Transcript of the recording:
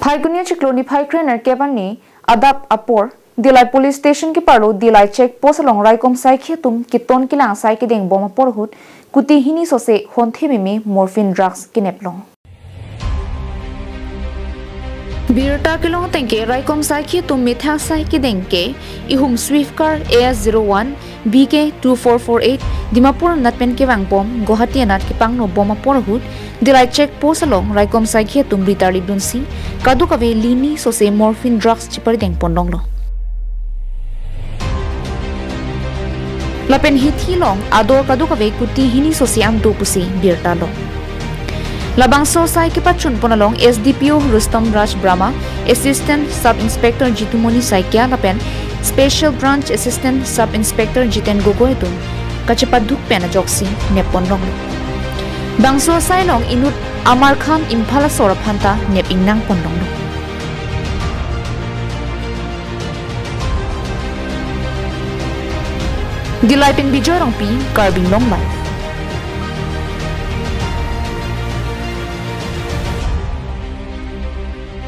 Phaigunia chikloni phaikrener kebani adap apor Dillai police station ki paro Dillai Check Post along raikom sai khetum kiton kilang sai ki deng boma porhut Kuti hini sose honthe mimi Morphine Drugs kenep long Birta kilong tengke raikom sai khetum mitha sai ki dengke ihum Swift car AS01 BK2448 Dimapur natpen ke wangpom Guwahati anat ki pangno boma porhut Dillai Check Post along raikom sai khetum ritari dunsi kadu kave lini sose Morphine Drugs chipar deng pondong lo Lapen hithi long ador kadu kave Kuti hini sose am do pusi birta lo Labang so sai ki pachun ponalong SDPO Rustam Raj Brahma Assistant Sub Inspector Jitumoni sai kya lapen Special Branch Assistant Sub Inspector Jiten Gogoi tun kachapat duk pena joksi nepon long Bangso sai long inut Amar Khan Imphala Soraphanta nep ingnang pondong lo Dillai pin bijoy rong pi karbing long lai